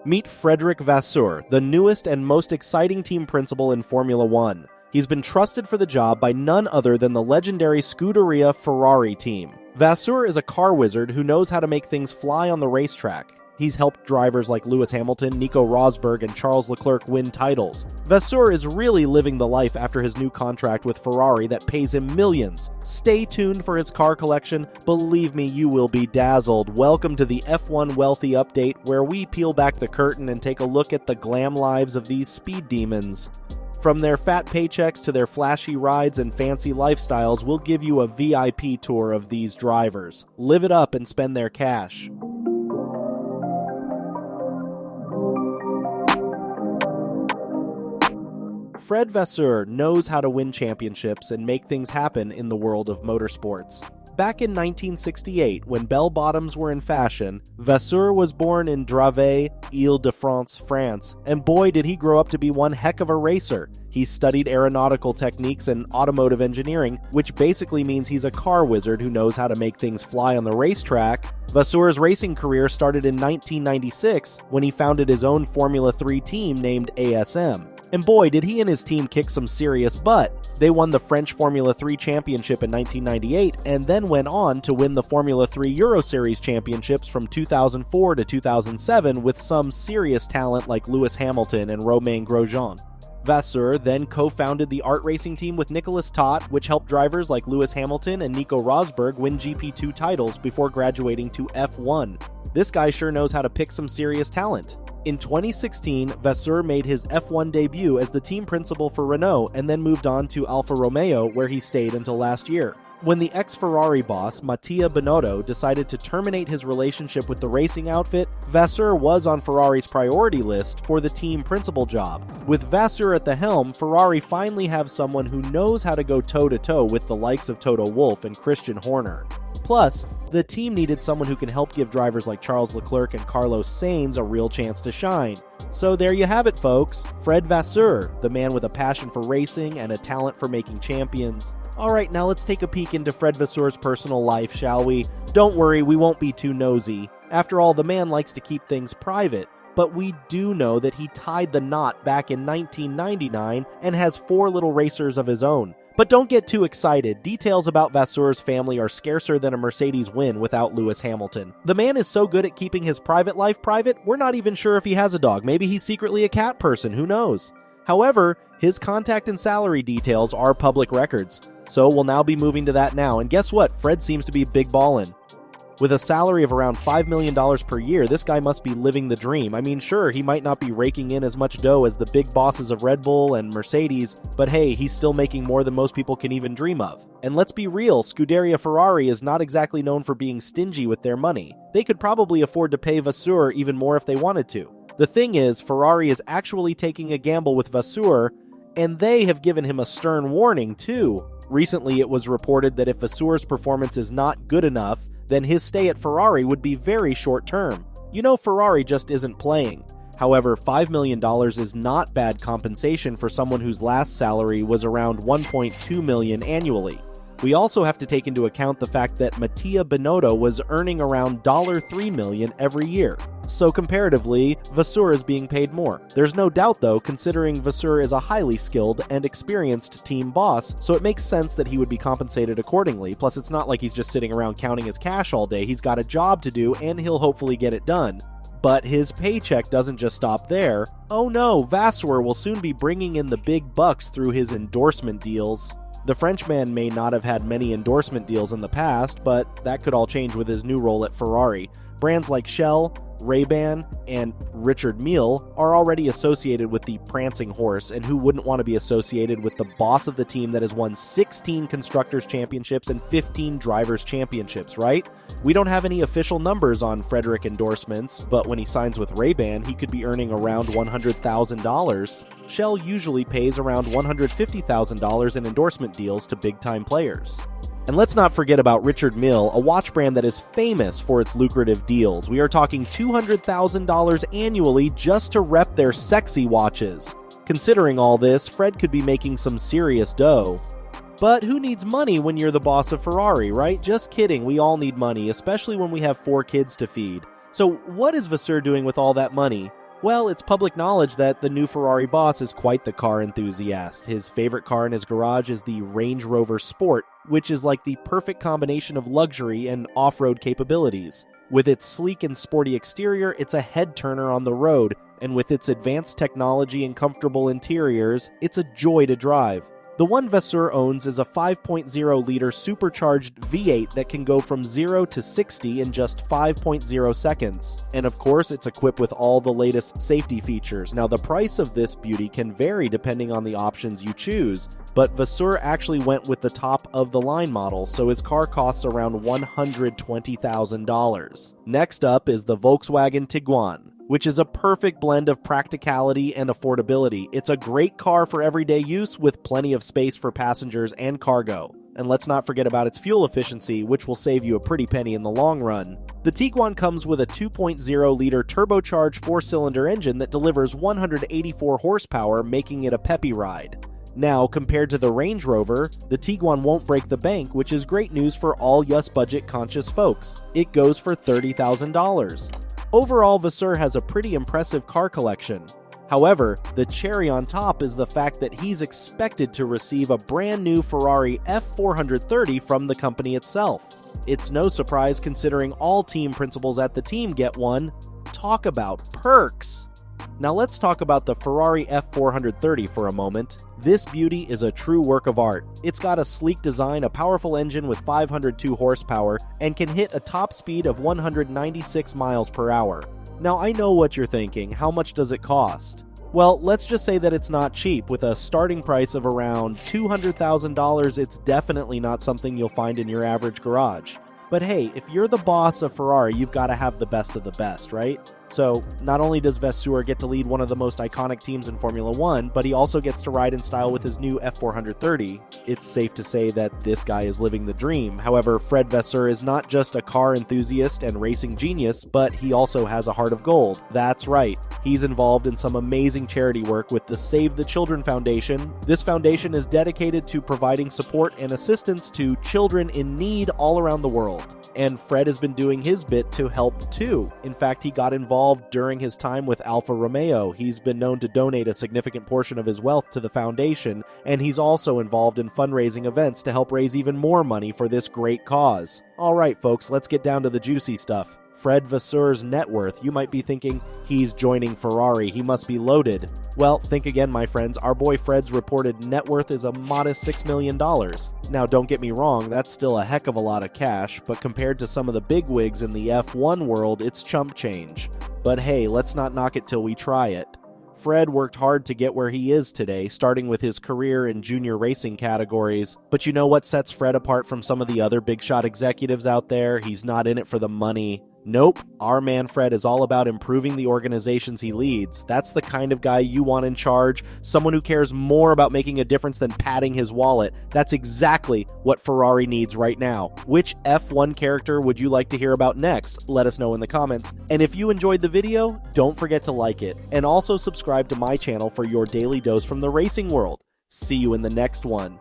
Meet Frederic Vasseur, the newest and most exciting team principal in Formula One. He's been trusted for the job by none other than the legendary Scuderia Ferrari team. Vasseur is a car wizard who knows how to make things fly on the racetrack. He's helped drivers like Lewis Hamilton, Nico Rosberg, and Charles Leclerc win titles. Vasseur is really living the life after his new contract with Ferrari that pays him millions. Stay tuned for his car collection. Believe me, you will be dazzled. Welcome to the F1 Wealthy Update, where we peel back the curtain and take a look at the glam lives of these speed demons. From their fat paychecks to their flashy rides and fancy lifestyles, we'll give you a VIP tour of these drivers. Live it up and spend their cash. Fred Vasseur knows how to win championships and make things happen in the world of motorsports. Back in 1968, when bell-bottoms were in fashion, Vasseur was born in Dravet, Île-de-France, France, and boy did he grow up to be one heck of a racer. He studied aeronautical techniques and automotive engineering, which basically means he's a car wizard who knows how to make things fly on the racetrack. Vasseur's racing career started in 1996 when he founded his own Formula 3 team named ASM. And boy, did he and his team kick some serious butt. They won the French Formula 3 Championship in 1998 and then went on to win the Formula 3 Euro Series Championships from 2004 to 2007 with some serious talent like Lewis Hamilton and Romain Grosjean. Vasseur then co-founded the ART racing team with Nicolas Tot, which helped drivers like Lewis Hamilton and Nico Rosberg win GP2 titles before graduating to F1. This guy sure knows how to pick some serious talent. In 2016, Vasseur made his F1 debut as the team principal for Renault and then moved on to Alfa Romeo, where he stayed until last year. When the ex-Ferrari boss, Mattia Binotto, decided to terminate his relationship with the racing outfit, Vasseur was on Ferrari's priority list for the team principal job. With Vasseur at the helm, Ferrari finally have someone who knows how to go toe-to-toe with the likes of Toto Wolff and Christian Horner. Plus, the team needed someone who can help give drivers like Charles Leclerc and Carlos Sainz a real chance to shine. So there you have it, folks. Fred Vasseur, the man with a passion for racing and a talent for making champions. Alright, now let's take a peek into Fred Vasseur's personal life, shall we? Don't worry, we won't be too nosy. After all, the man likes to keep things private. But we do know that he tied the knot back in 1999 and has 4 little racers of his own. But don't get too excited. Details about Vasseur's family are scarcer than a Mercedes win without Lewis Hamilton. The man is so good at keeping his private life private, we're not even sure if he has a dog. Maybe he's secretly a cat person, who knows? However, his contact and salary details are public records. So we'll now be moving to that now. And guess what? Fred seems to be big ballin'. With a salary of around $5 million per year, this guy must be living the dream. I mean, sure, he might not be raking in as much dough as the big bosses of Red Bull and Mercedes, but hey, he's still making more than most people can even dream of. And let's be real, Scuderia Ferrari is not exactly known for being stingy with their money. They could probably afford to pay Vasseur even more if they wanted to. The thing is, Ferrari is actually taking a gamble with Vasseur, and they have given him a stern warning too. Recently, it was reported that if Vasseur's performance is not good enough, then his stay at Ferrari would be very short term. You know, Ferrari just isn't playing. However, $5 million is not bad compensation for someone whose last salary was around $1.2 million annually. We also have to take into account the fact that Mattia Binotto was earning around $3 million every year. So comparatively, Vasseur is being paid more. There's no doubt though, considering Vasseur is a highly skilled and experienced team boss, so it makes sense that he would be compensated accordingly. Plus, it's not like he's just sitting around counting his cash all day. He's got a job to do, and he'll hopefully get it done. But his paycheck doesn't just stop there. Oh no, Vasseur will soon be bringing in the big bucks through his endorsement deals. The Frenchman may not have had many endorsement deals in the past, but that could all change with his new role at Ferrari. Brands like Shell, Ray-Ban, and Richard Mille are already associated with the prancing horse, and who wouldn't want to be associated with the boss of the team that has won 16 Constructors' Championships and 15 Drivers' Championships, right? We don't have any official numbers on Frederic endorsements, but when he signs with Ray-Ban, he could be earning around $100,000. Shell usually pays around $150,000 in endorsement deals to big-time players. And let's not forget about Richard Mille, a watch brand that is famous for its lucrative deals. We are talking $200,000 annually just to rep their sexy watches. Considering all this, Fred could be making some serious dough. But who needs money when you're the boss of Ferrari, right? Just kidding, we all need money, especially when we have 4 kids to feed. So what is Vasseur doing with all that money? Well, it's public knowledge that the new Ferrari boss is quite the car enthusiast. His favorite car in his garage is the Range Rover Sport, which is like the perfect combination of luxury and off-road capabilities. With its sleek and sporty exterior, it's a head-turner on the road, and with its advanced technology and comfortable interiors, it's a joy to drive. The one Vasseur owns is a 5.0-liter supercharged V8 that can go from 0 to 60 in just 5.0 seconds. And of course, it's equipped with all the latest safety features. Now, the price of this beauty can vary depending on the options you choose, but Vasseur actually went with the top-of-the-line model, so his car costs around $120,000. Next up is the Volkswagen Tiguan, which is a perfect blend of practicality and affordability. It's a great car for everyday use with plenty of space for passengers and cargo. And let's not forget about its fuel efficiency, which will save you a pretty penny in the long run. The Tiguan comes with a 2.0-liter turbocharged 4-cylinder engine that delivers 184 horsepower, making it a peppy ride. Now, compared to the Range Rover, the Tiguan won't break the bank, which is great news for all US budget-conscious folks. It goes for $30,000. Overall, Vasseur has a pretty impressive car collection. However, the cherry on top is the fact that he's expected to receive a brand new Ferrari F430 from the company itself. It's no surprise considering all team principals at the team get one. Talk about perks! Now let's talk about the Ferrari F430 for a moment. This beauty is a true work of art. It's got a sleek design, a powerful engine with 502 horsepower, and can hit a top speed of 196 miles per hour. Now I know what you're thinking, how much does it cost? Well, let's just say that it's not cheap. With a starting price of around $200,000, it's definitely not something you'll find in your average garage. But hey, if you're the boss of Ferrari, you've got to have the best of the best, right? So, not only does Vasseur get to lead one of the most iconic teams in Formula 1, but he also gets to ride in style with his new F430. It's safe to say that this guy is living the dream. However, Fred Vasseur is not just a car enthusiast and racing genius, but he also has a heart of gold. That's right, he's involved in some amazing charity work with the Save the Children Foundation. This foundation is dedicated to providing support and assistance to children in need all around the world. And Fred has been doing his bit to help too. In fact, he got involved during his time with Alfa Romeo. He's been known to donate a significant portion of his wealth to the foundation, and he's also involved in fundraising events to help raise even more money for this great cause. Alright folks, let's get down to the juicy stuff. Fred Vasseur's net worth. You might be thinking, he's joining Ferrari, he must be loaded. Well, think again, my friends. Our boy Fred's reported net worth is a modest $6 million. Now, don't get me wrong, that's still a heck of a lot of cash, but compared to some of the bigwigs in the F1 world, it's chump change. But hey, let's not knock it till we try it. Fred worked hard to get where he is today, starting with his career in junior racing categories. But you know what sets Fred apart from some of the other big shot executives out there? He's not in it for the money. Nope, our man Fred is all about improving the organizations he leads. That's the kind of guy you want in charge, someone who cares more about making a difference than padding his wallet. That's exactly what Ferrari needs right now. Which F1 character would you like to hear about next? Let us know in the comments. And if you enjoyed the video, don't forget to like it, and also subscribe to my channel for your daily dose from the racing world. See you in the next one.